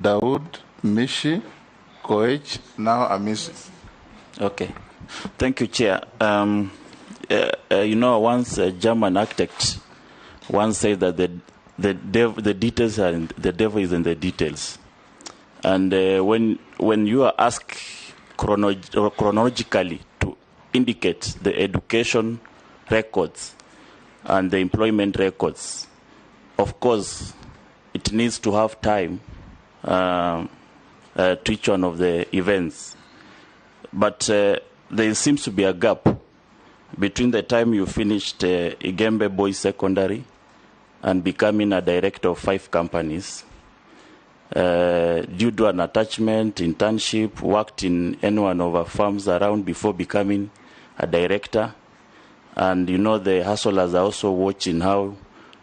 Daud, Mishi, Koech, now Amisi. Okay. Thank you, Chair. Once a German architect once said that the details are the devil is in the details. And when you are asked chronologically to indicate the education records and the employment records, of course, it needs to have time to each one of the events. But there seems to be a gap between the time you finished Igembe Boys Secondary and becoming a director of 5 companies. Due to an attachment, internship, worked in any one of our firms around before becoming a director. And the hustlers are also watching how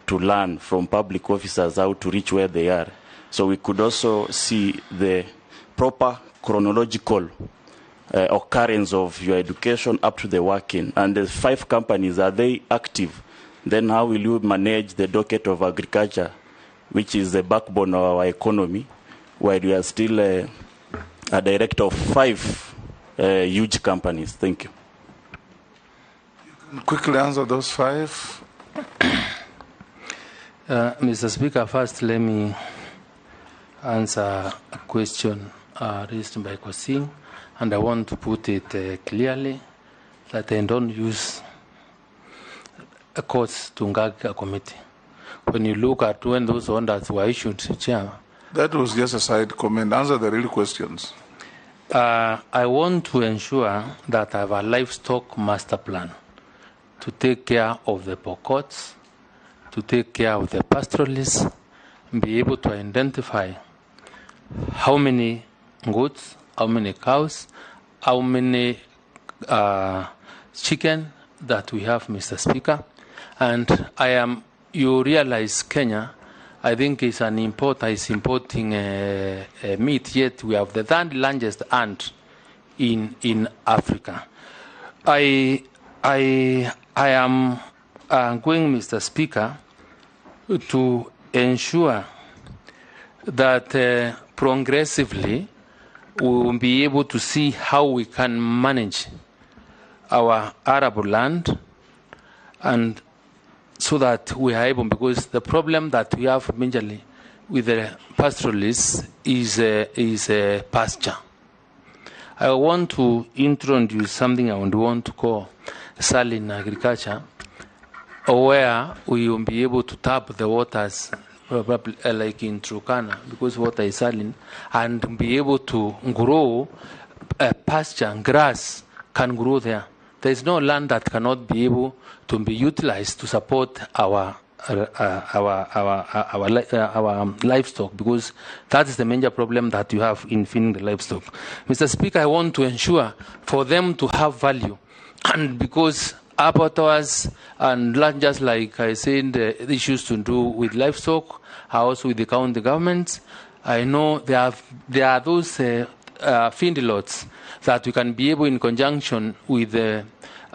to learn from public officers how to reach where they are. So we could also see the proper chronological occurrence of your education up to the working. And the 5 companies, are they active? Then how will you manage the docket of agriculture, which is the backbone of our economy, while you are still a director of 5 huge companies? Thank you. Quickly answer those 5. Mr. Speaker, first let me answer a question raised by Kosing, and I want to put it clearly that I don't use a courts to gag a committee. When you look at when those orders were issued, Chair. That was just a side comment. Answer the real questions. I want to ensure that I have a livestock master plan to take care of the pocots, to take care of the pastoralists, be able to identify how many goats, how many cows, how many chicken that we have, Mr. Speaker. And you realize Kenya, I think is importing meat, yet we have the third largest ant in Africa. I am going, Mr. Speaker, to ensure that progressively we will be able to see how we can manage our arable land, and so that we are able, because the problem that we have majorly with the pastoralists is pasture. I want to introduce something I want to call saline agriculture, where we will be able to tap the waters, probably like in Turkana, because water is saline, and be able to grow pasture, grass can grow there. There is no land that cannot be able to be utilized to support our livestock, because that is the major problem that you have in feeding the livestock. Mr. Speaker, I want to ensure for them to have value, and because abattoirs and just like I said, the issues to do with livestock, also with the county governments, I know there are those feedlots that we can be able, in conjunction with the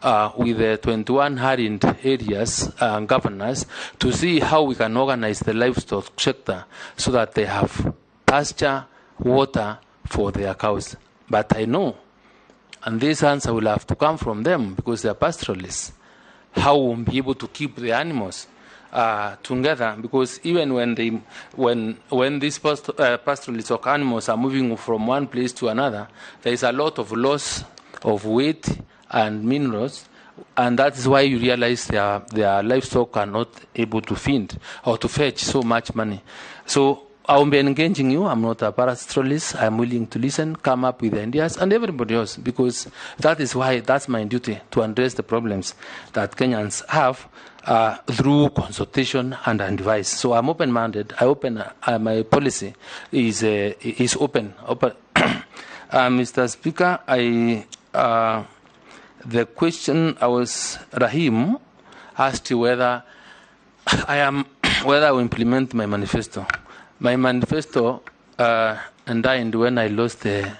21 harried areas governors, to see how we can organize the livestock sector so that they have pasture, water for their cows. But I know, and this answer will have to come from them because they are pastoralists, how we'll be able to keep the animals together, because even when these pastoralists or animals are moving from one place to another, there is a lot of loss of weight and minerals, and that is why you realize their livestock are not able to feed or to fetch so much money. So I will be engaging you. I'm not a pastoralist. I'm willing to listen, come up with ideas, and everybody else, because that's my duty, to address the problems that Kenyans have through consultation and advice. So I'm open-minded. My policy is open. Mr. Speaker, the question Rahim asked you whether I will implement my manifesto. My manifesto died when I lost the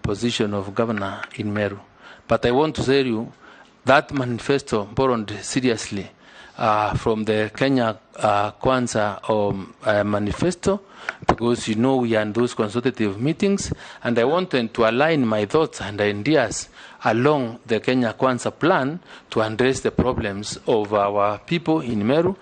position of governor in Meru. But I want to tell you that manifesto borrowed seriously from the Kenya Kwanza manifesto, because we are in those consultative meetings, and I wanted to align my thoughts and ideas along the Kenya Kwanza plan to address the problems of our people in Meru,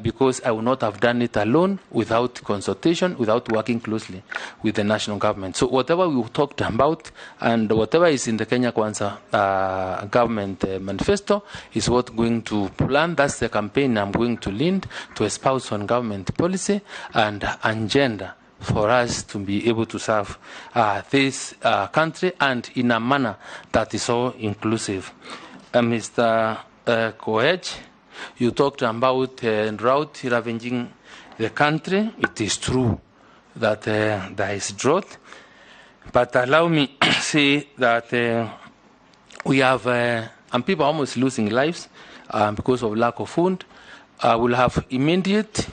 because I would not have done it alone without consultation, without working closely with the national government. So whatever we talked about and whatever is in the Kenya Kwanza government manifesto is what going to plan. That's the campaign I'm going to lead to espouse on government policy and agenda for us to be able to serve this country and in a manner that is so inclusive. Mr. Koech, you talked about drought ravaging the country. It is true that there is drought, but allow me to say that we have, and people are almost losing lives because of lack of food. We'll have immediate,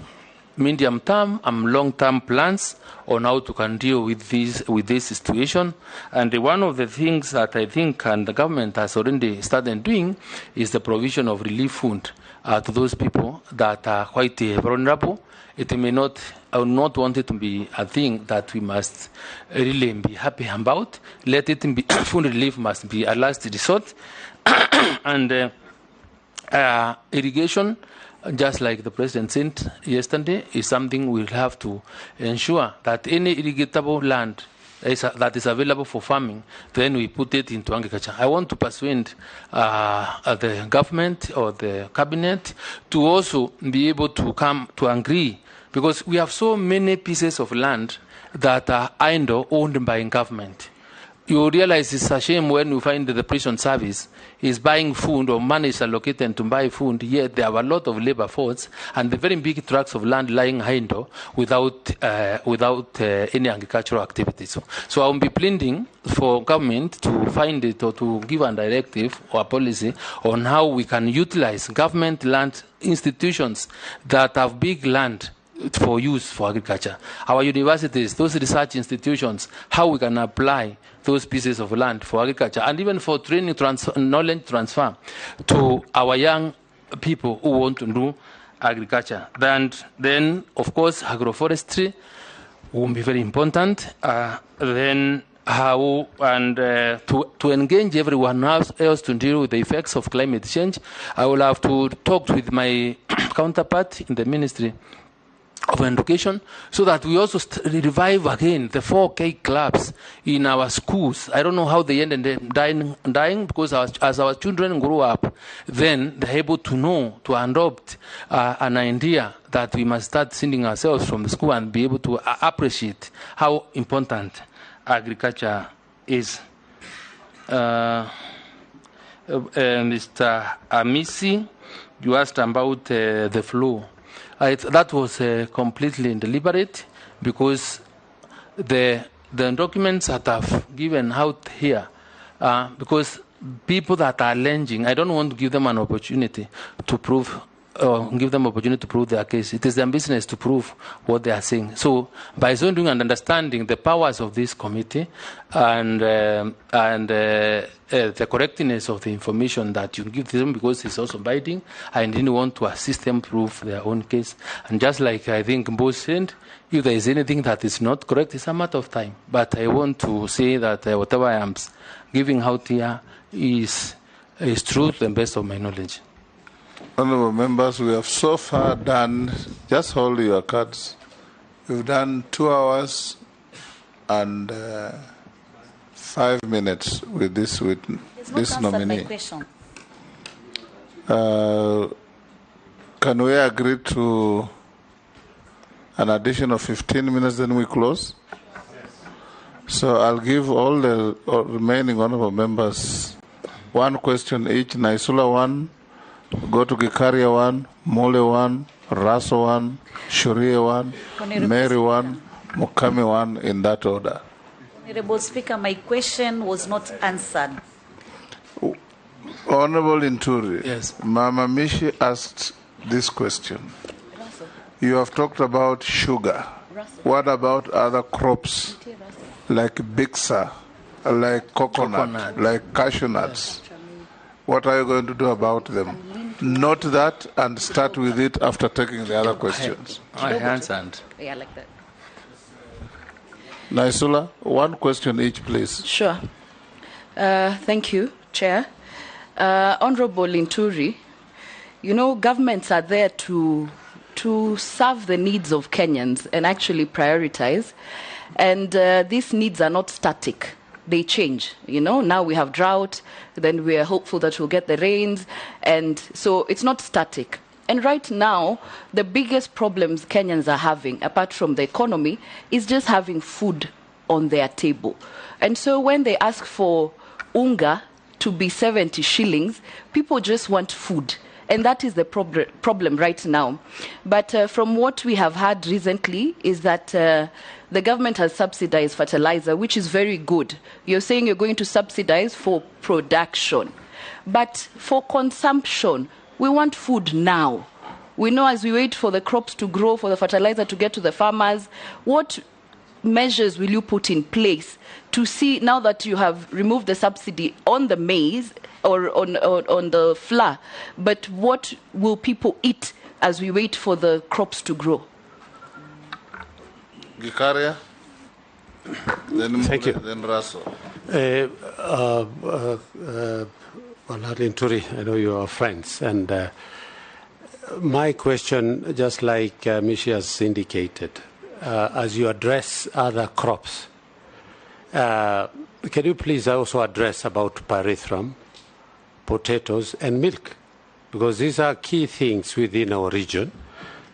medium-term and long-term plans on how to can deal with this situation. And one of the things that I think and the government has already started doing is the provision of relief food to those people that are quite vulnerable. It may not, I would not want it to be a thing that we must really be happy about. Let it be, food relief must be a last resort. And irrigation, just like the President said yesterday, is something we'll have to ensure that any irrigatable land that is available for farming, then we put it into agriculture. I want to persuade the government or the cabinet to also be able to come to agree, because we have so many pieces of land that are idle, owned by government. You realize it's a shame when you find that the prison service is buying food or money is allocated to buy food, yet there are a lot of labor force and the very big tracts of land lying idle without any agricultural activity. So I'll be pleading for government to find it or to give a directive or a policy on how we can utilize government land institutions that have big land for use for agriculture. Our universities, those research institutions, how we can apply those pieces of land for agriculture and even for training, knowledge transfer to our young people who want to do agriculture. Then of course, agroforestry will be very important. Then how and to engage everyone else to deal with the effects of climate change. I will have to talk with my counterpart in the Ministry of Education, so that we also revive again the 4K clubs in our schools. I don't know how they ended dying because as our children grow up, then they're able to know, to adopt an idea that we must start sending ourselves from the school and be able to appreciate how important agriculture is. Mr. Amisi, you asked about the flow. That was completely deliberate, because the documents that I've given out here, because people that are alleging, I don't want to give them an opportunity to prove, give them opportunity to prove their case. It is their business to prove what they are saying. So by so doing and understanding the powers of this committee and the correctness of the information that you give them, because it's also binding, I didn't want to assist them prove their own case. And just like I think both said, if there is anything that is not correct, it's a matter of time. But I want to say that whatever I am giving out here is true to the best of my knowledge. Honorable members, we have so far done, just hold your cards, we've done 2 hours and 5 minutes with this nominee. Can we agree to an addition of 15 minutes, then we close? So I'll give all the remaining honorable members 1 question each. Naisula 1, go to Gikaria 1, Mole 1, Raso 1, Shuria 1, Mary 1, Mukami 1, in that order. Honorable Speaker, my question was not answered. Honorable Inturi, yes. Mama Mishi asked this question. You have talked about sugar. What about other crops like bixa, like coconut, like cashew nuts? What are you going to do about them? Note that and start with it after taking the other questions. I answered. Yeah, like that. Naisula, one question each, please. Sure. Thank you, Chair. Honorable Linturi, you know, governments are there to serve the needs of Kenyans and actually prioritize. And these needs are not static. They change. You know, now we have drought, then we are hopeful that we'll get the rains. And so it's not static. And right now, the biggest problems Kenyans are having, apart from the economy, is just having food on their table. And so when they ask for unga to be 70 shillings, people just want food. And that is the problem right now. But from what we have heard recently is that the government has subsidized fertilizer, which is very good. You're saying you're going to subsidize for production. But for consumption, we want food now. We know as we wait for the crops to grow, for the fertilizer to get to the farmers, what measures will you put in place to see, now that you have removed the subsidy on the maize or on the flour, but what will people eat as we wait for the crops to grow? Gikaria, then Thank you. Then Raso. Linturi, I know you are friends, and my question, just like Mishi has indicated, as you address other crops, can you please also address about pyrethrum, potatoes, and milk? Because these are key things within our region,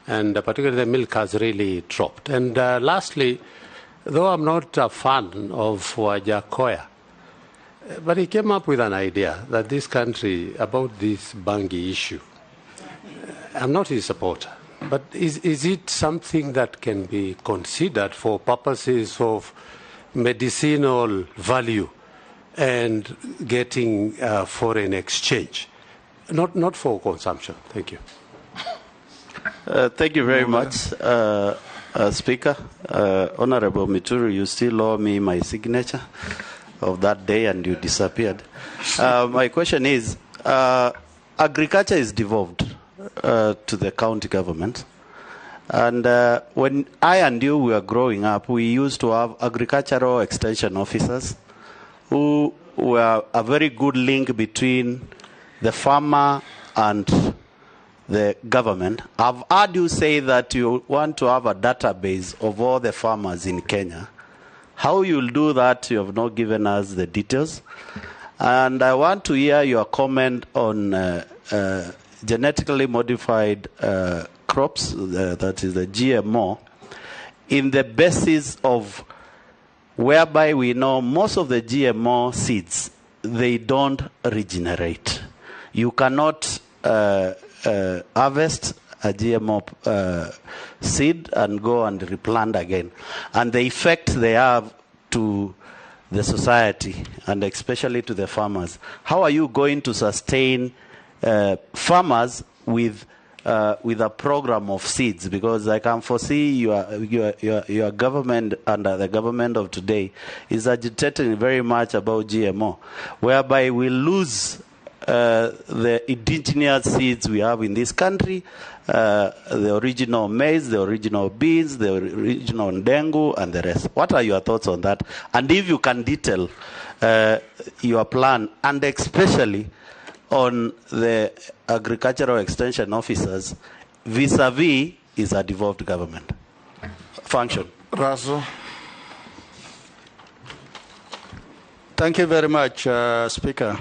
and particularly the milk has really dropped. And lastly, though I'm not a fan of Wajakoya, but he came up with an idea that this country, about this Bangi issue, I'm not his supporter, but is it something that can be considered for purposes of medicinal value and getting foreign exchange, not for consumption? Thank you. Thank you very much, Speaker. Honorable Mituri, you still owe me my signature of that day and you disappeared. My question is, agriculture is devolved to the county government. And when I and you were growing up, we used to have agricultural extension officers who were a very good link between the farmer and the government. I've heard you say that you want to have a database of all the farmers in Kenya. How you'll do that, you have not given us the details. And I want to hear your comment on genetically modified crops, that is the GMO, in the basis of whereby we know most of the GMO seeds, they don't regenerate. You cannot harvest a GMO seed and go and replant again. And the effect they have to the society and especially to the farmers. How are you going to sustain farmers with a program of seeds? Because I can foresee your government under the government of today is agitating very much about GMO, whereby we lose the indigenous seeds we have in this country, the original maize, the original beans, the original ndengu, and the rest. What are your thoughts on that? And if you can detail your plan, and especially on the agricultural extension officers vis-a-vis is a devolved government function. Raso. Thank you very much, Speaker.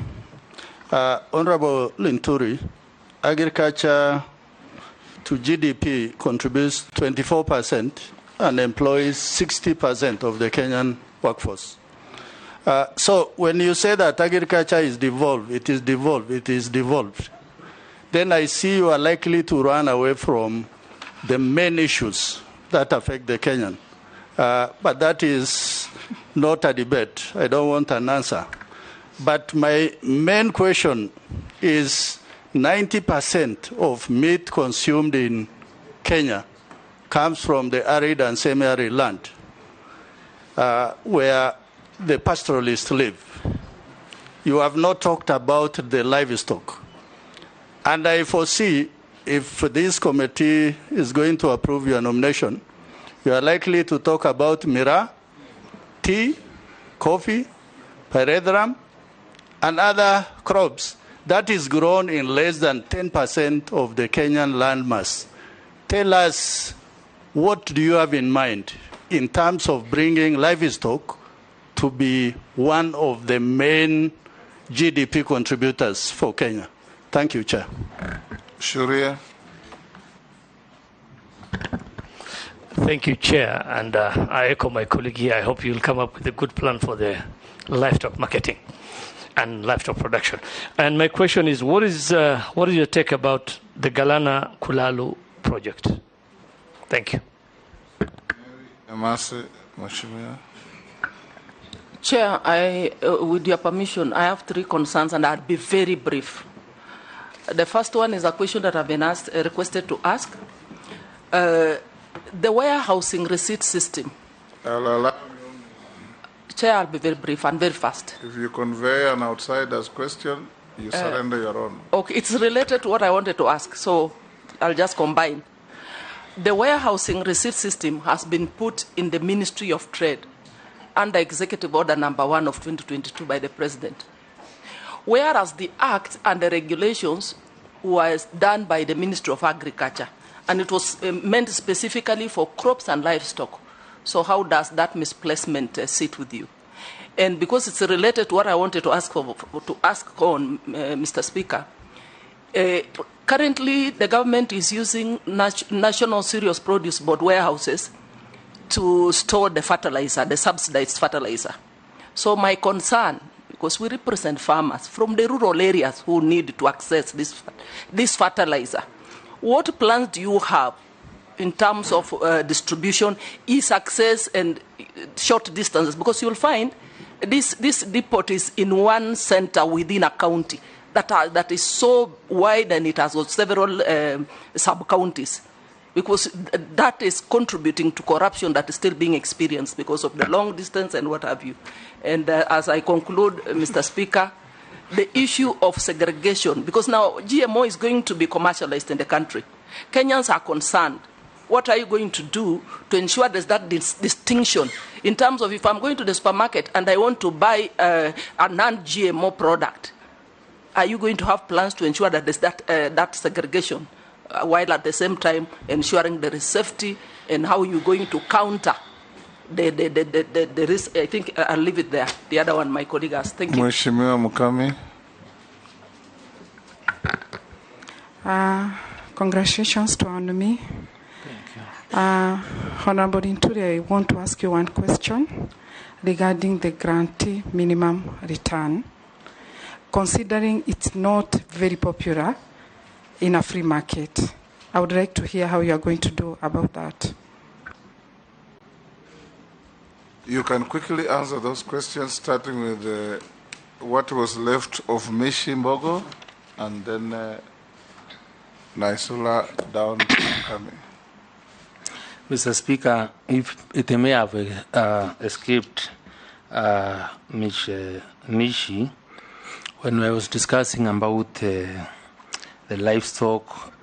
Honorable Linturi, agriculture to GDP contributes 24% and employs 60% of the Kenyan workforce. So when you say that agriculture is devolved, it is devolved, then I see you are likely to run away from the main issues that affect the Kenyan. But that is not a debate. I don't want an answer. But my main question is 90% of meat consumed in Kenya comes from the arid and semi-arid land where the pastoralists live. You have not talked about the livestock. And I foresee if this committee is going to approve your nomination, you are likely to talk about miraa, tea, coffee, pyrethrum, and other crops that is grown in less than 10% of the Kenyan landmass. Tell us, what do you have in mind in terms of bringing livestock to be one of the main GDP contributors for Kenya? Thank you, Chair. Shuria. Thank you, Chair. And I echo my colleague here. I hope you'll come up with a good plan for the livestock marketing and livestock production. And my question is, what is your take about the Galana Kulalu project? Thank you. Chair, with your permission, I have 3 concerns, and I'll be very brief. The first one is a question that I've been requested to ask. The warehousing receipt system. Chair, I'll be very brief and very fast. If you convey an outsider's question, you surrender your own. Okay, it's related to what I wanted to ask, so I'll just combine. The warehousing receipt system has been put in the Ministry of Trade under Executive Order number 1 of 2022 by the President. Whereas the Act and the regulations was done by the Ministry of Agriculture, and it was meant specifically for crops and livestock. So how does that misplacement sit with you? And because it's related to what I wanted to ask on, Mr. Speaker, currently the government is using National Serious Produce Board warehouses to store the fertilizer, the subsidized fertilizer. So my concern, because we represent farmers from the rural areas who need to access this fertilizer, what plans do you have in terms of distribution, ease access, and short distances? Because you'll find this depot is in one center within a county that is so wide, and it has got several sub-counties, because that is contributing to corruption that is still being experienced because of the long distance and what have you. And as I conclude, Mr. Speaker, the issue of segregation, because now GMO is going to be commercialized in the country. Kenyans are concerned. What are you going to do to ensure there's that distinction in terms of, if I'm going to the supermarket and I want to buy a non-GMO product, are you going to have plans to ensure that there's that segregation, while at the same time ensuring there is safety, and how you're going to counter the risk? I think I'll leave it there. The other one, my colleague asked. Thank you. Mheshimiwa Mukami. Congratulations to Anumi. Honorable Nturi, I want to ask you one question regarding the grantee minimum return. Considering it's not very popular in a free market, I would like to hear how you are going to do about that. You can quickly answer those questions, starting with what was left of Mishi Mbogo, and then Naisula down to Kami. Mr. Speaker, if it may have escaped Mishi, when I was discussing about the livestock,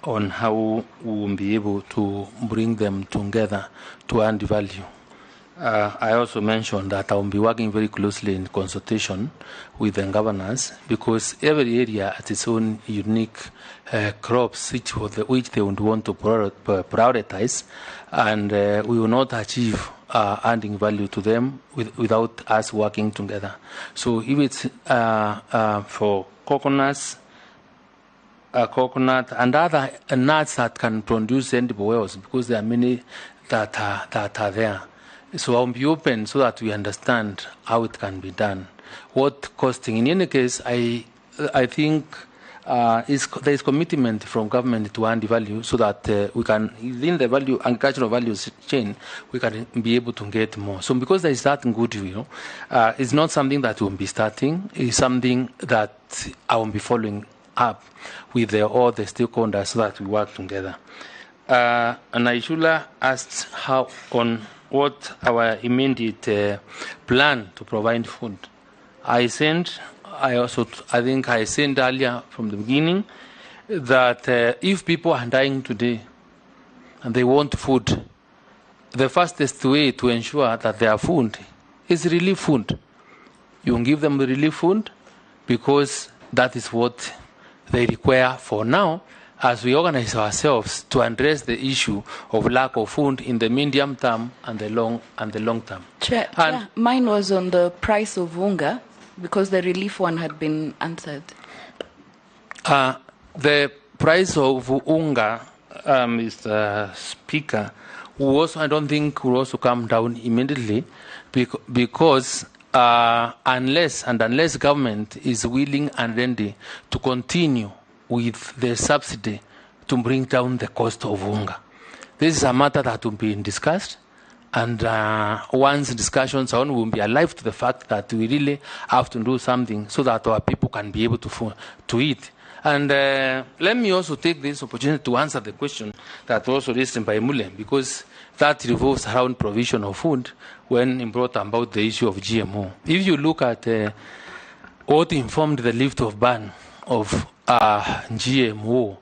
on how we will be able to bring them together to earn the value, I also mentioned that I will be working very closely in consultation with the governors, because every area has its own unique crops which they would want to prioritize, and we will not achieve adding value to them without us working together. So if it's for coconut and other nuts that can produce edible oils, because there are many that are there. So I'll be open so that we understand how it can be done. What costing? In any case, I think there is commitment from government to earn the value, so that we can, within the value agricultural value chain, we can be able to get more. So because there is that goodwill, it's not something that we'll be starting. It's something that I will be following up with all the stakeholders so that we work together. And Aishula asked what our immediate plan to provide food. I think I sent earlier from the beginning that if people are dying today and they want food, the fastest way to ensure that they have food is relief food. You give them the relief food because that is what they require for now, as we organize ourselves to address the issue of lack of food in the medium term and the long term. Chair, mine was on the price of unga, because the relief one had been answered. The price of unga, Mr. Speaker, I don't think will also come down immediately, because unless government is willing and ready to continue with the subsidy to bring down the cost of unga. This is a matter that will be discussed, and once discussions on, we'll be alive to the fact that we really have to do something so that our people can be able to eat. And let me also take this opportunity to answer the question that was also raised by Mule, because that revolves around provision of food when he brought about the issue of GMO. If you look at what informed the lift of ban of GMO,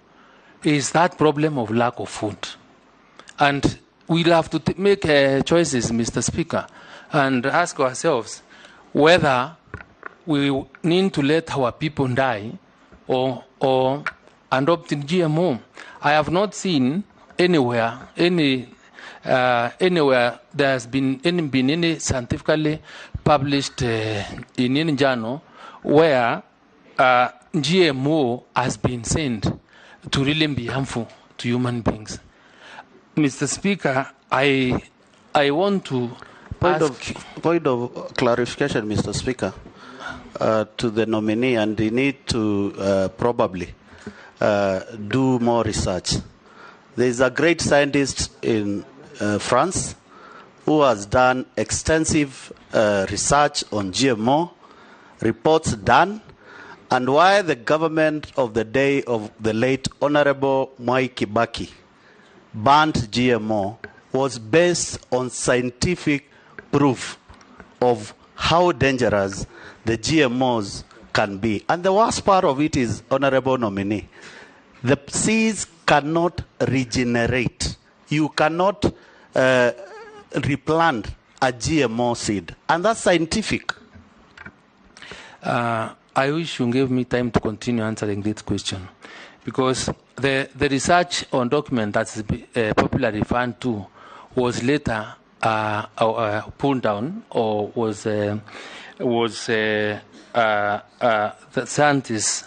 is that problem of lack of food. And we'll have to make choices, Mr. Speaker, and ask ourselves whether we need to let our people die or adopt GMO. I have not seen anywhere there has been any scientifically published in any journal where GMO has been sent to really be harmful to human beings. Mr. Speaker, I want to point of clarification, Mr. Speaker, to the nominee, and they need to probably do more research. There is a great scientist in France who has done extensive research on GMO, reports done, and why the government of the day of the late Honorable Mwai Kibaki banned GMO was based on scientific proof of how dangerous the GMOs can be. And the worst part of it is, Honorable Nominee, the seeds cannot regenerate. You cannot replant a GMO seed. And that's scientific. I wish you gave me time to continue answering this question, because the research on document that's popularly referred to was later pulled down, or was the scientists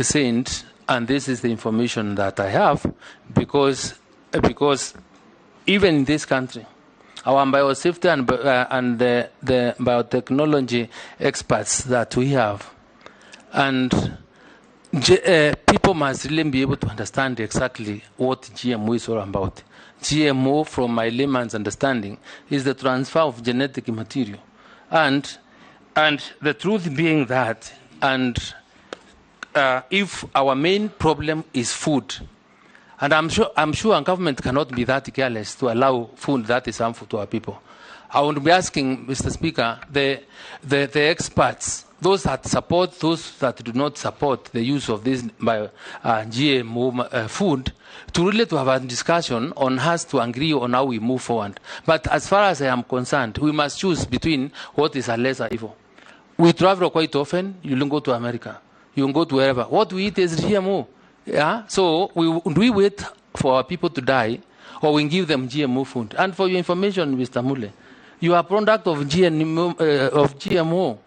sent, and this is the information that I have, because even in this country, our biosafety and the biotechnology experts that we have, and people must really be able to understand exactly what GMO is all about. GMO, from my layman's understanding, is the transfer of genetic material. And the truth being that, and if our main problem is food, and I'm sure our government cannot be that careless to allow food that is harmful to our people. I would be asking, Mr. Speaker, the experts, those that support, those that do not support the use of this GMO food, to really to have a discussion on us to agree on how we move forward. But as far as I am concerned, we must choose between what is a lesser evil. We travel quite often. You don't go to America. You can go to wherever. What we eat is GMO. Yeah? So we wait for our people to die, or we give them GMO food? And for your information, Mr. Mule, you are a product of GMO.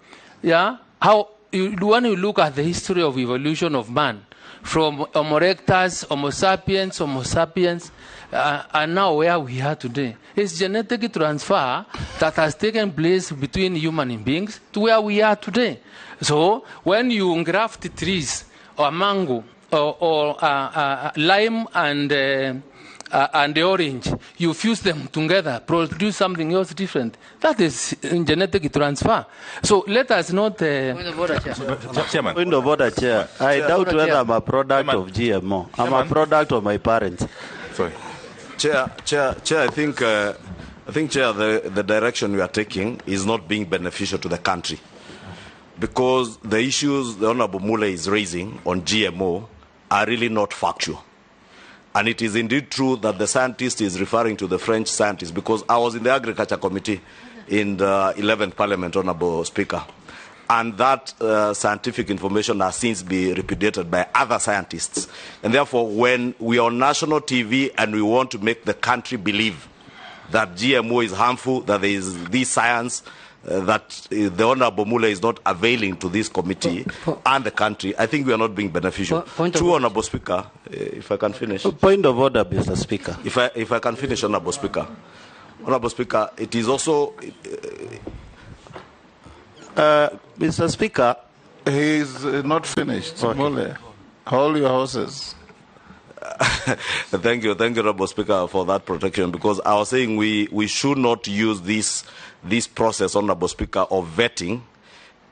Yeah? When you look at the history of evolution of man, from Homo erectus, Homo sapiens, and now where we are today, it's genetic transfer that has taken place between human beings to where we are today. So when you graft trees, or mango, or lime and the orange, you fuse them together, produce something else different. That is genetic transfer. So let us not... Point of order, Chair. I doubt whether I'm a product of GMO. I'm a product of my parents. Sorry. Chair, I think, Chair, the direction we are taking is not being beneficial to the country, because the issues the Honorable Mule is raising on GMO are really not factual. And it is indeed true that the scientist is referring to the French scientist, because I was in the Agriculture Committee in the 11th Parliament, Honourable Speaker. And that scientific information has since been repudiated by other scientists. And therefore, when we are on national TV and we want to make the country believe that GMO is harmful, that there is this science, that the Honourable Mule is not availing to this committee and the country, I think we are not being beneficial. True, Honourable Speaker, if I can finish. Point of order, Mr. Speaker. If I can finish, Honourable Speaker. Honourable Speaker, it is also... Mr. Speaker. He is not finished. Okay. Mule, hold your horses. Thank you, Honourable Speaker, for that protection, because I was saying we should not use this process, Honourable Speaker, of vetting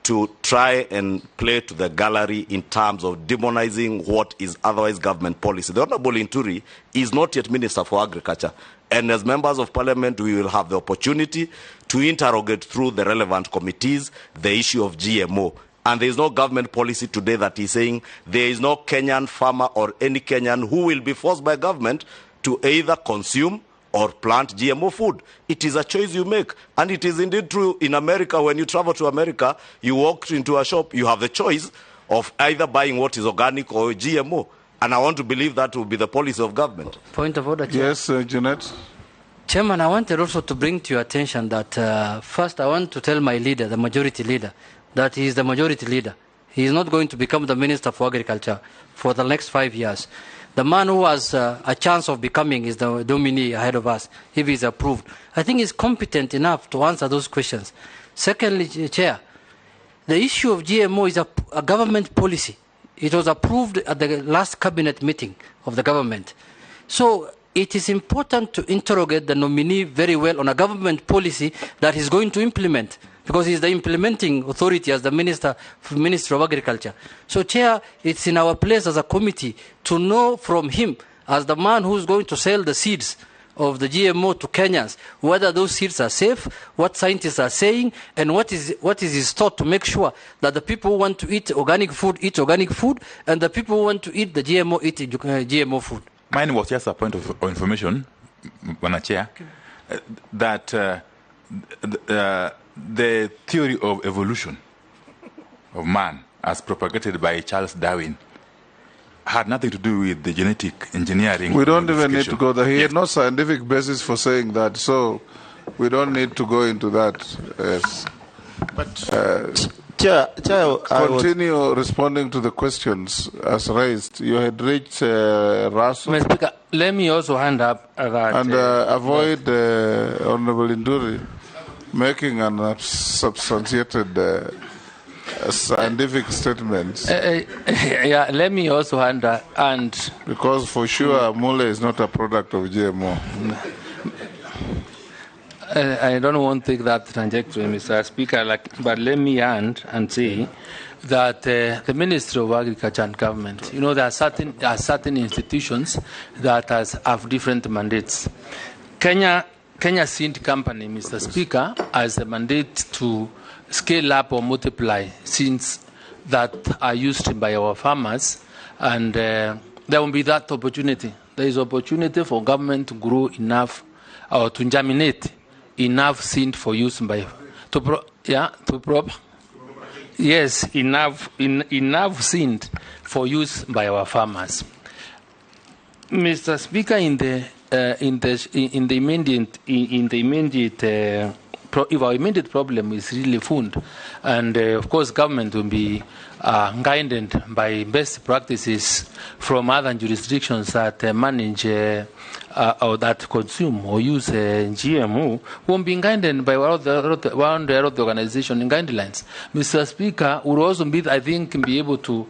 to try and play to the gallery in terms of demonizing what is otherwise government policy. The Honourable Inturi is not yet Minister for Agriculture, and as members of Parliament, we will have the opportunity to interrogate through the relevant committees the issue of GMO. And there is no government policy today that is saying there is no Kenyan farmer or any Kenyan who will be forced by government to either consume or plant GMO food. It is a choice you make. And it is indeed true in America. When you travel to America, you walk into a shop, you have the choice of either buying what is organic or GMO. And I want to believe that will be the policy of government. Point of order, Chair. Yes, Jeanette. Chairman, I wanted also to bring to your attention that first I want to tell my leader, the majority leader, that he is the majority leader. He is not going to become the Minister for Agriculture for the next 5 years. The man who has a chance of becoming is the nominee ahead of us, if he is approved. I think he's competent enough to answer those questions. Secondly, Chair, the issue of GMO is a government policy. It was approved at the last cabinet meeting of the government. So it is important to interrogate the nominee very well on a government policy that he's going to implement, because he's the implementing authority as the Minister of Agriculture. So, Chair, it's in our place as a committee to know from him, as the man who's going to sell the seeds of the GMO to Kenyans, whether those seeds are safe, what scientists are saying, and what is his thought to make sure that the people who want to eat organic food, and the people who want to eat the GMO, eat GMO food. Mine was just a point of information, Madam Chair, that the theory of evolution of man, as propagated by Charles Darwin, had nothing to do with the genetic engineering. We don't even need to go there. He had no scientific basis for saying that, so we don't need to go into that. Yes. But Chair, continue responding to the questions as raised. You had reached Russell. Mr. Speaker, let me also hand up that... And avoid Honourable Nduri making an substantiated scientific statements. Yeah, let me also hand up, and... Because for sure, Mule is not a product of GMO. I don't want to take that trajectory, Mr. Speaker, but let me end and say that the Ministry of Agriculture and Government, there are certain institutions that have different mandates. Kenya Seed Company, Mr. Speaker, has a mandate to scale up or multiply seeds that are used by our farmers, and there will be that opportunity. There is opportunity for government to grow enough or to germinate enough seed for use by enough seed for use by our farmers. Mr. Speaker, if our immediate problem is really food, and of course government will be guided by best practices from other jurisdictions that manage or that consume or use GMO, won't be guided by one of the organization guidelines. Mr. Speaker, will also be able to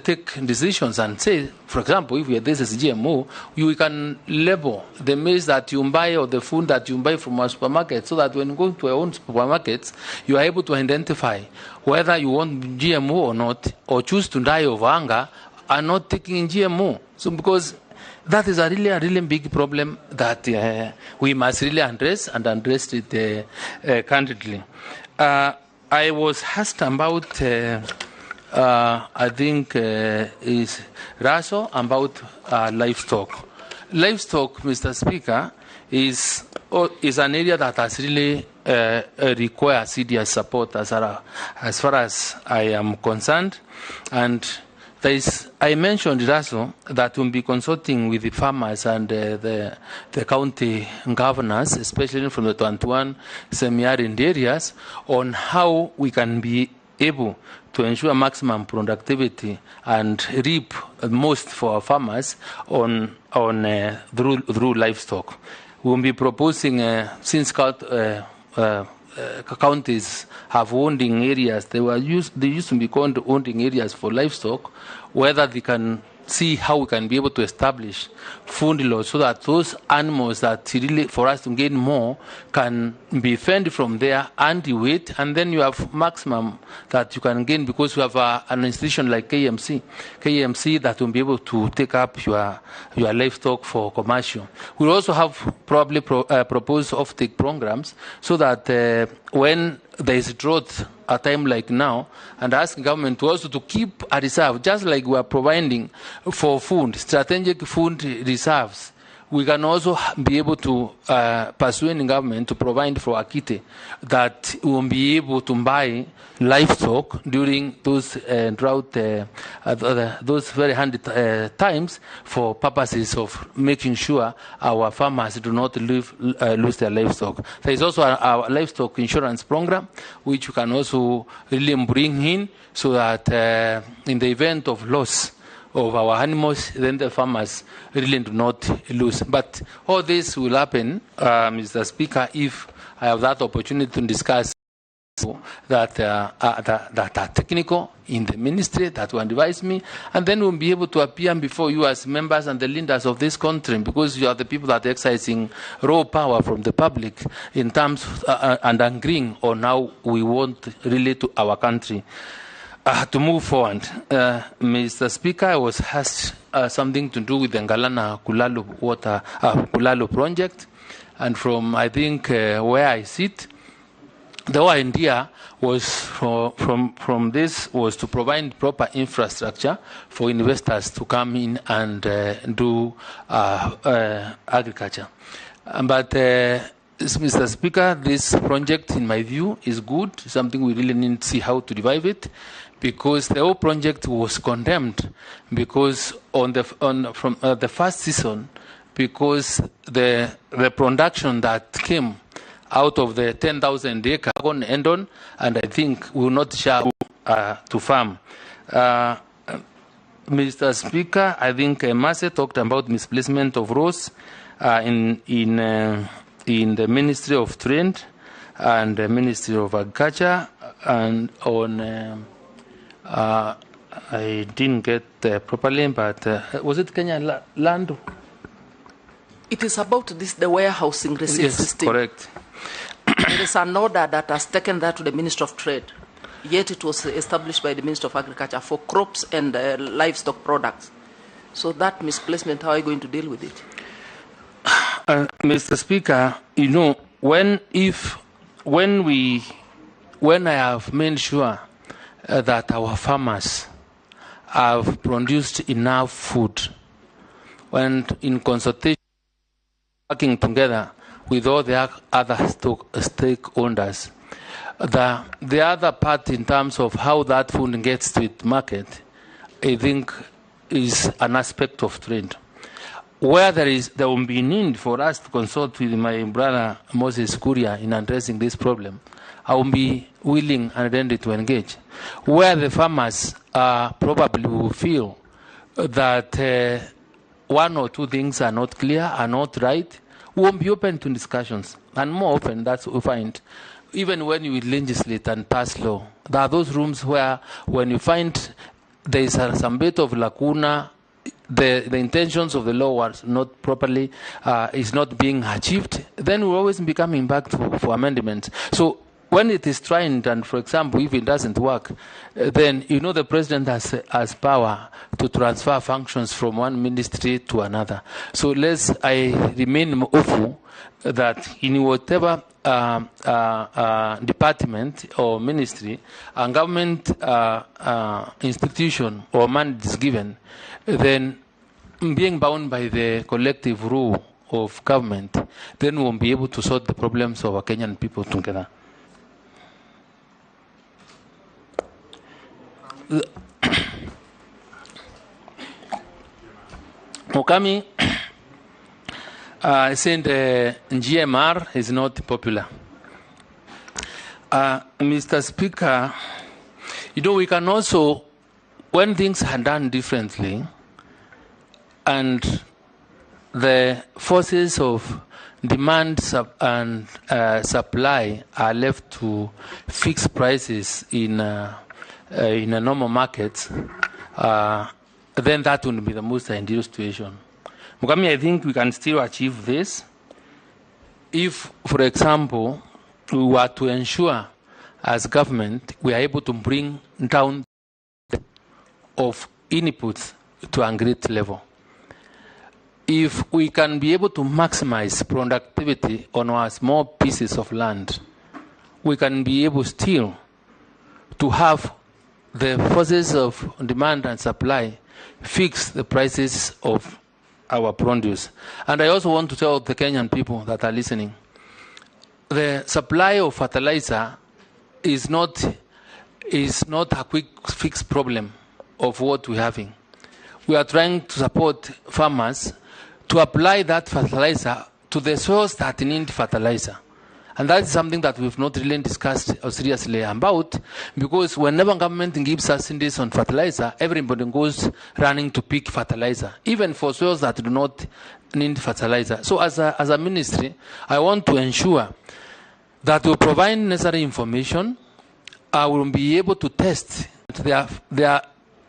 take decisions and say, for example, if this is GMO, you can label the maize that you buy or the food that you buy from a supermarket, so that when you go to your own supermarkets, you are able to identify whether you want GMO or not, or choose to die of hunger and not taking GMO. So because that is a really big problem that we must really address, and address it candidly. I was asked about I think, is Raso about livestock. Livestock, Mr. Speaker, is an area that has really required serious support as far as I am concerned. And I mentioned also that we'll be consulting with the farmers and the county governors, especially from the 21 semi-arid areas, on how we can be able to ensure maximum productivity and reap most for our farmers through livestock. We'll be proposing, since counties have wounding areas, they used to be called wounding areas for livestock, whether they can see how we can be able to establish food laws so that those animals that really, for us to gain more, can be fed from there and the weight, and then you have maximum that you can gain because you have an institution like KMC that will be able to take up your livestock for commercial. We'll also have probably proposed off-take programs so that when there is drought a time like now, and ask government to also to keep a reserve, just like we are providing for food, strategic food reserves. We can also be able to persuade the government to provide for Akite that we will be able to buy livestock during those drought, those very handy times for purposes of making sure our farmers do not lose their livestock. There is also our livestock insurance program, which we can also really bring in so that in the event of loss of our animals, then the farmers really do not lose. But all this will happen, Mr. Speaker, if I have that opportunity to discuss that are technical in the ministry that will advise me, and then we'll be able to appear before you as members and the leaders of this country, because you are the people that are exercising raw power from the public in terms and agreeing on how we want really to our country. To move forward, Mr. Speaker, I was asked something to do with the Ngalana Kulalo project, and from I think where I sit, the whole idea was from this was to provide proper infrastructure for investors to come in and do agriculture. But Mr. Speaker, this project, in my view, is good. Something we really need to see how to revive it, because the whole project was condemned because from the first season, because the production that came out of the 10,000 acre on Endon, and I think will not share to farm. Mr. Speaker, I think Mase talked about misplacement of rows in the Ministry of Trade and the Ministry of Agriculture, and on I didn't get properly, but was it Kenya Land? It is about the warehousing receipt system. Yes, correct. There is an order that has taken that to the Ministry of Trade, yet it was established by the Ministry of Agriculture for crops and livestock products. So that misplacement, how are you going to deal with it? Mr. Speaker, you know, when I have made sure that our farmers have produced enough food, when in consultation, working together with all the other stakeholders, the other part in terms of how that food gets to its market, I think is an aspect of trade. Where there will be need for us to consult with my brother Moses Kuria in addressing this problem, I will be willing and ready to engage. Where the farmers probably will feel that one or two things are not clear, are not right, we won't be open to discussions. And more often, that's what we find. Even when you legislate and pass law, there are those rooms where when you find there is some bit of lacuna, the intentions of the law was not properly, is not being achieved, then we'll always be coming back for amendments. So when it is tried, and for example, if it doesn't work, then the president has power to transfer functions from one ministry to another. So I remain hopeful that in whatever department or ministry a government institution or mandate is given, then being bound by the collective rule of government, then we'll be able to solve the problems of our Kenyan people together. Mokami saying the GMR is not popular. Mr. Speaker, we can also, when things are done differently and the forces of demand and supply are left to fix prices in a normal market, then that would be the most ideal situation. Mukami, I think we can still achieve this if, for example, we were to ensure as government we are able to bring down the of inputs to a great level. If we can be able to maximize productivity on our small pieces of land, we can be able still to have the forces of demand and supply fix the prices of our produce. And I also want to tell the Kenyan people that are listening, the supply of fertilizer is not a quick fix problem of what we're having. We are trying to support farmers to apply that fertilizer to the soils that need fertilizer. And that is something that we've not really discussed seriously about, because whenever government gives us subsidies on fertilizer, everybody goes running to pick fertilizer, even for soils that do not need fertilizer. So as a ministry, I want to ensure that we provide necessary information. I will be able to test their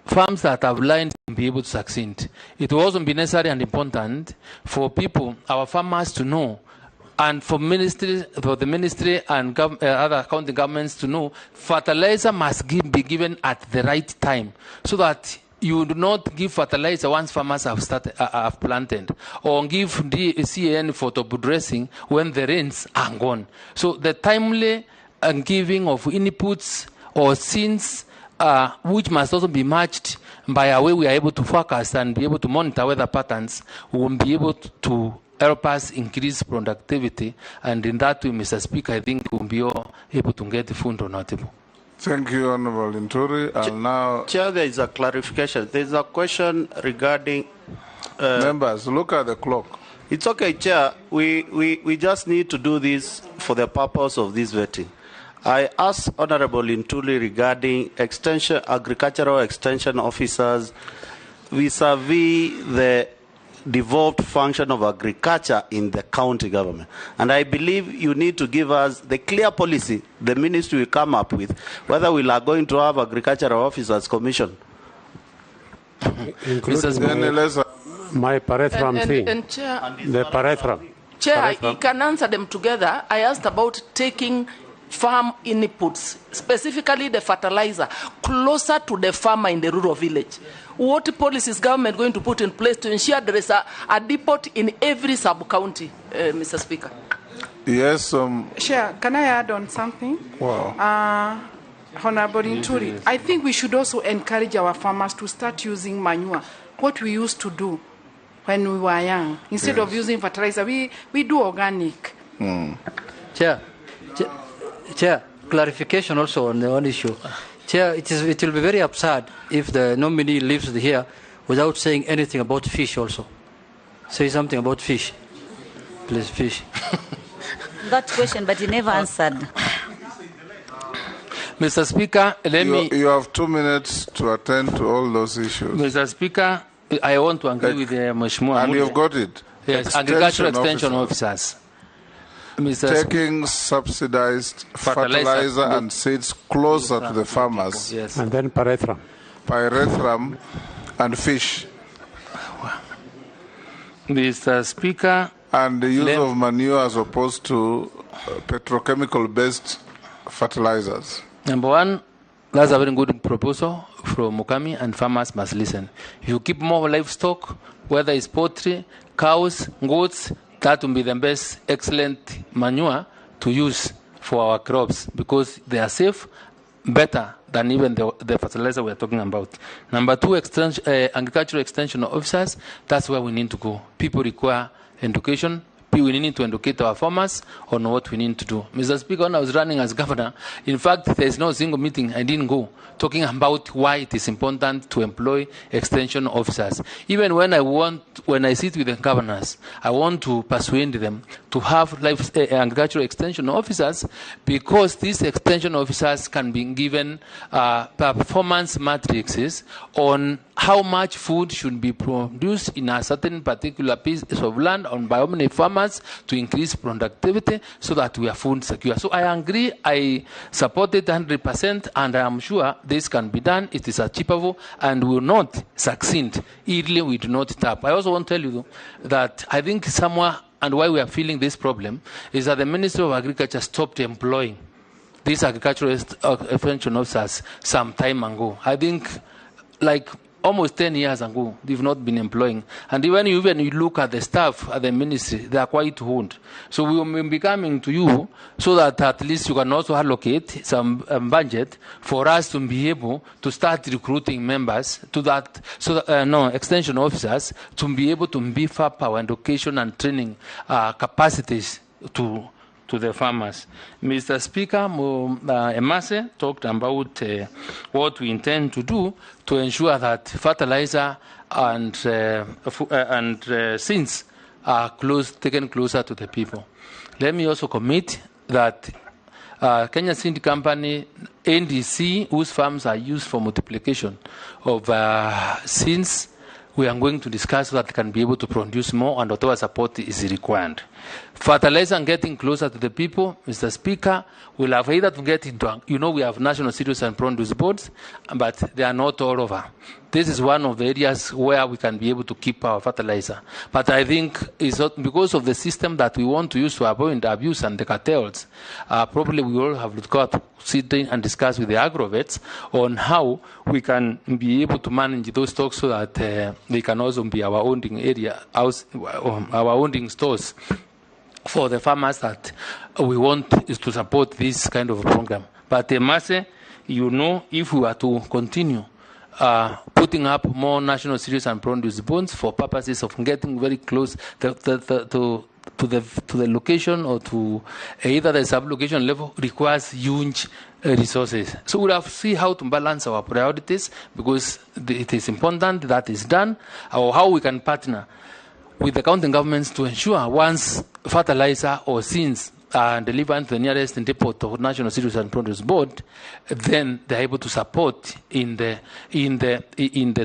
farms that have lined and be able to succeed. It will also be necessary and important for people, our farmers, to know, and for the ministry and other county governments to know, fertilizer must be given at the right time, so that you do not give fertilizer once farmers have planted, or give CAN for top dressing when the rains are gone. So the timely giving of inputs or seeds, which must also be matched by a way we are able to forecast and be able to monitor weather patterns, will be able to help us increase productivity, and in that way, Mr. Speaker, I think we'll be able to get the food on our table. Thank you, Honorable Nturi. And now, Chair, there is a clarification. There is a question regarding... members, look at the clock. It's okay, Chair. We just need to do this for the purpose of this vetting. I asked Honorable Ntuli regarding agricultural extension officers vis-a-vis the devolved function of agriculture in the county government. And I believe you need to give us the clear policy the ministry will come up with, whether we are going to have agricultural officers commission. Including my Parethram thing. And Chair, the Parethram. Chair, you can answer them together. I asked about taking farm inputs, specifically the fertilizer, closer to the farmer in the rural village. What policies government going to put in place to ensure there is a depot in every sub-county, Mr. Speaker? Yes. Chair, can I add on something? Wow. Honorable Nturi, I think we should also encourage our farmers to start using manure, what we used to do when we were young. Instead of using fertilizer, we do organic. Chair, clarification also on the one issue. Chair, it will be very absurd if the nominee lives here without saying anything about fish also. Say something about fish. Please, fish. That question, but he never answered. Mr. Speaker, You have 2 minutes to attend to all those issues. Mr. Speaker, I want to agree with Mheshimiwa. And you've got it. Yes, agricultural extension officers. Taking subsidized fertilizer and seeds closer to the farmers. Yes. And then Pyrethrum and fish. Mr. Speaker. And the use of manure as opposed to petrochemical-based fertilizers? Number one, that's a very good proposal from Mukami, and farmers must listen. If you keep more livestock, whether it's poultry, cows, goats, that will be the best, excellent manure to use for our crops because they are safe, better than even the fertilizer we're talking about. Number two, agricultural extension officers, that's where we need to go. People require education. We need to educate our farmers on what we need to do. Mr. Speaker, when I was running as governor, in fact, there is no single meeting I didn't go talking about why it is important to employ extension officers. Even when I sit with the governors, I want to persuade them to have agricultural extension officers because these extension officers can be given performance matrices on how much food should be produced in a certain particular piece of land owned by how many farmers to increase productivity so that we are food secure. So I agree, I support it 100%, and I am sure this can be done. It is achievable and will not succeed if we do not tap. I also want to tell you that I think somewhere, and why we are feeling this problem, is that the Ministry of Agriculture stopped employing these agricultural extension officers some time ago. I think like almost 10 years ago, they've not been employing. And even you look at the staff at the ministry, they are quite old. So we will be coming to you so that at least you can also allocate some budget for us to be able to start recruiting members to that, extension officers to be able to beef up our education and training capacities to the farmers. Mr. Speaker, Emase talked about what we intend to do to ensure that fertilizer and seeds are taken closer to the people. Let me also commit that Kenya Seed Company, NDC, whose farms are used for multiplication of seeds, we are going to discuss so that they can be able to produce more and whatever support is required. Fertilizer and getting closer to the people, Mr. Speaker, we'll have either to get into, we have national cereals and produce boards, but they are not all over. This is one of the areas where we can be able to keep our fertilizer. But I think it's not because of the system that we want to use to avoid abuse and the cartels. Probably we will have to sit in and discuss with the agrovets on how we can be able to manage those stocks so that they can also be our owning our owning stores for the farmers that we want is to support this kind of program. But Mase, if we were to continue putting up more national cereals and produce bonds for purposes of getting very close to the location or to either the sub-location level requires huge resources. So we'll have to see how to balance our priorities because it is important that is done, or how we can partner with the county governments to ensure once fertilizer or seeds are delivered to the nearest depot of National Cereals and Produce Board, then they're able to support in the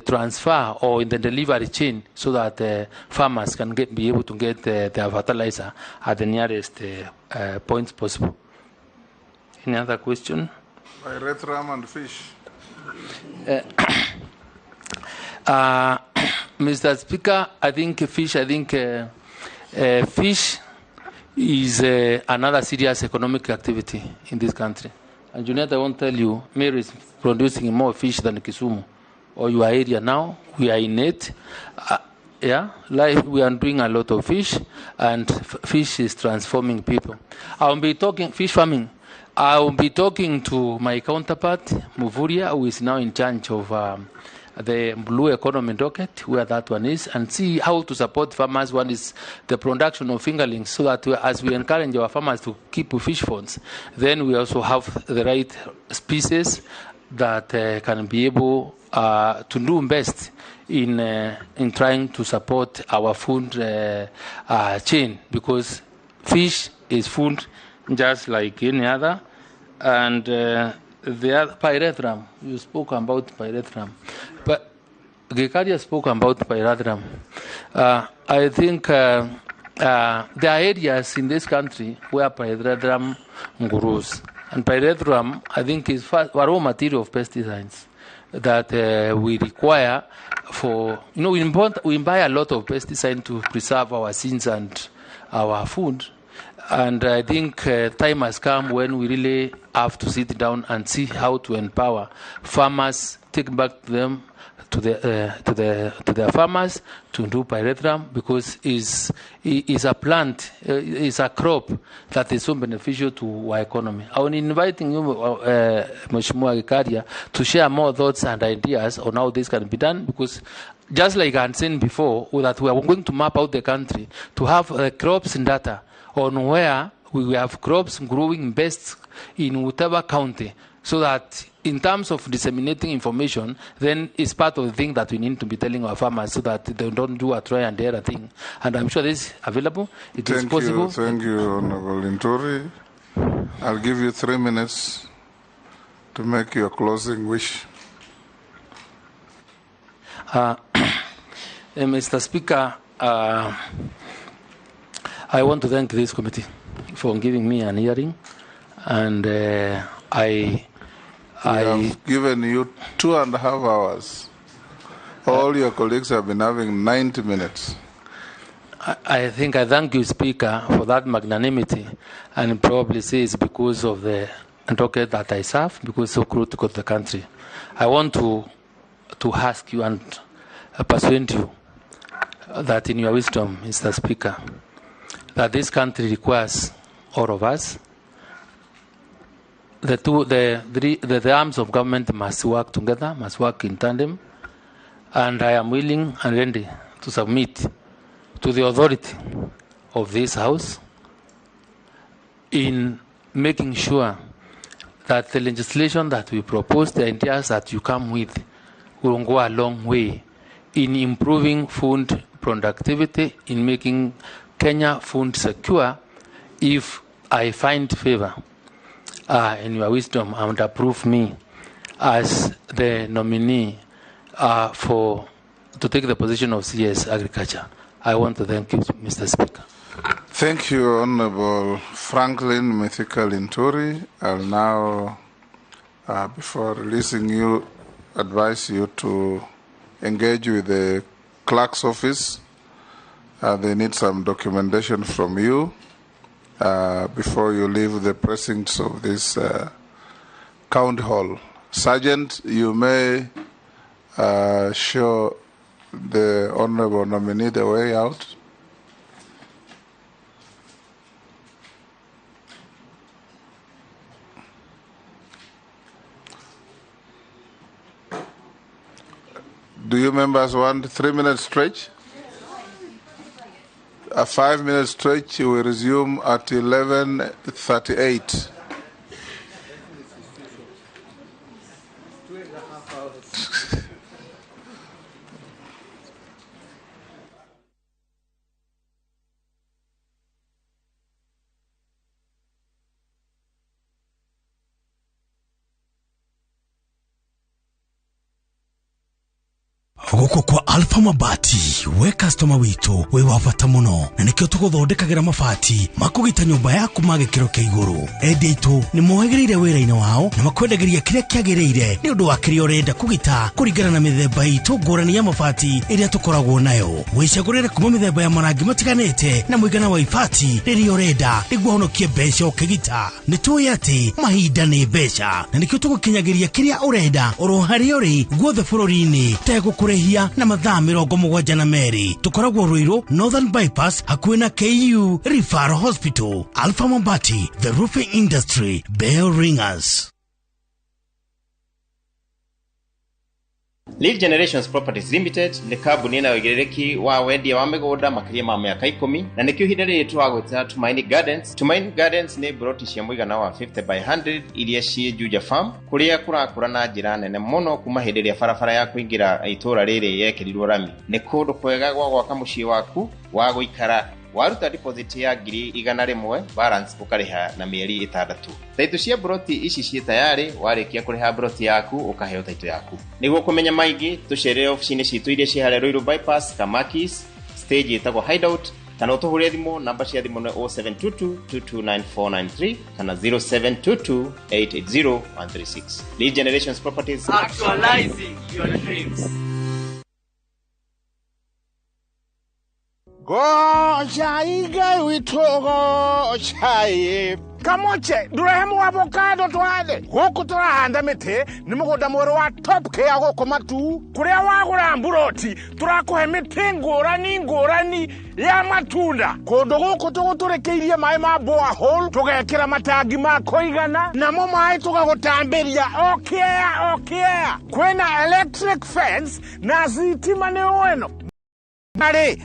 transfer or in the delivery chain so that farmers can be able to get their fertilizer at the nearest points possible. Any other question? Pyrethrum and fish. Mr. Speaker, I think fish is another serious economic activity in this country. And Juliet, I won't tell you, Mary is producing more fish than Kisumu or your area now. We are in it. We are doing a lot of fish, and fish is transforming people. I will be talking fish farming. I will be talking to my counterpart, Muvuria, who is now in charge of the blue economy docket, where that one is, and see how to support farmers. One is the production of fingerlings, so that as we encourage our farmers to keep fish ponds, then we also have the right species that can be able to do best in trying to support our food chain, because fish is food just like any other. And the other pyrethrum, you spoke about pyrethrum. But Gekaria spoke about pyrethrum. I think there are areas in this country where pyrethrum grows. And pyrethrum, I think, is a raw material of pesticides that we require for, we buy a lot of pesticide to preserve our seeds and our food. And I think time has come when we really have to sit down and see how to empower farmers, take back them to their farmers to do pyrethrum, because is a plant, is a crop that is so beneficial to our economy. I'm inviting you, Mheshimiwa Gikaria, to share more thoughts and ideas on how this can be done, because just like I had said before, that we are going to map out the country to have crops and data on where we have crops growing best in whatever county, so that in terms of disseminating information, then it's part of the thing that we need to be telling our farmers, so that they don't do a try and error thing. And I'm sure this is available. It is possible. Thank you, Honorable Linturi. I'll give you 3 minutes to make your closing wish. Mr. Speaker, I want to thank this committee for giving me an hearing, and I have given you 2.5 hours. All your colleagues have been having 90 minutes. I think I thank you, Speaker, for that magnanimity, and probably say it's because of the docket that I serve, because it's so critical to the country. I want to ask you and persuade you that in your wisdom, Mr. Speaker, that this country requires all of us. The arms of government must work together, must work in tandem, and I am willing and ready to submit to the authority of this House in making sure that the legislation that we propose, the ideas that you come with, will go a long way in improving food productivity, in making Kenya food secure, if I find favor in your wisdom and approve me as the nominee to take the position of CS Agriculture. I want to thank you, Mr. Speaker. Thank you, Honorable Franklin Mithika Linturi. I'll now, before releasing you, advise you to engage with the clerk's office. They need some documentation from you before you leave the precincts of this county hall. Sergeant, you may show the honorable nominee the way out. Do you members want 3 minute stretch? A 5 minute stretch will resume at 11:38. Guko kwa Alpha Mabati we customer witu we wafata muno na nikyo tuguthondekagira mabati makugita nyumba yaku magikiro kia iguru. Endi itu ni mohegereire wira-ini wao na makwendagiria kiria kiagiriire ni undu wa kiria urenda kugita kuringana na mithemba itu ngurani ya mabati iria tukoragwo nayo. Wicagurire kuma mithemba ya marangi matiganite na muigana wa ibati riria urenda niguo honokie mbeca ukigita. Ni tuwi ati mahinda ni mbeca na nikyo tugukinyagiria kiria urenda oro haria uri guothe bururi-ini tegukure na mathaa 72 tukoragwo Ruiru Northern Bypass hakuhi na KU Referral Hospital. Alpha Mabati, the roofing industry, bell ringers. Lead Generations Properties Limited ni kambuni inayogerereki wa wendia wa migunda makiria ma miaka 10 na nikyo ihinda riri twagweta Tumaini Gardens. Tumaini Gardens ni broti cia muigana wa 50 by 100 iria cie Juja Farm kuria kurakura na njira nene muno kuma hindi ria barabara ya kuingira itura riri yekirirwo rami. Ni kundu kwega gwa gwaka mucii waku wa guikara. Waruta deposit ya $100 balance ukariha na mieri 6. Taito cia broti ici cie tayari warikia kuriha broti yaku ukaheo taito yaku. Niguo kumenya maingi tuchere office-ini citu iria cie hare Ruiru Bypass Kamakis stage itagwo Hideout kana utuhurie thimu namba cia thimu ni 0722299493 kana 0722880136. Lead Generations Properties, actualizing your dreams. Chai guy we togo chai. Kamoche, durehemu avocado twade. Huku turahanda mite, nimugoda mwero wa top ke ago komatu. Kurea wagura mburoti, turakuhe mite ngorani ya matunda. Kodo guku tuguturekeirie mai ma borehole, tugekira matangi ma koigana, namo mai tugagutambiria okay. Kwena electric fence na sitima ni weno. Nare,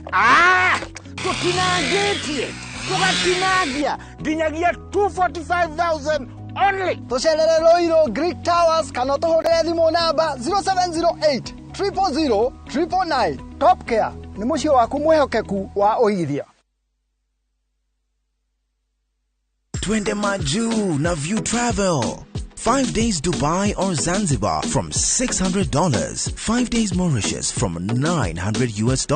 tukatinagia, dinyagia 245,000 only. Toshelele Loiro Greek Towers kanoto hodere thimo namba 0708 000 999. Top Care ni mucio waku mwehokeku wa oithia. Twende Maju na View Travel. 5 days Dubai or Zanzibar from $600. 5 days Mauritius from $900 US.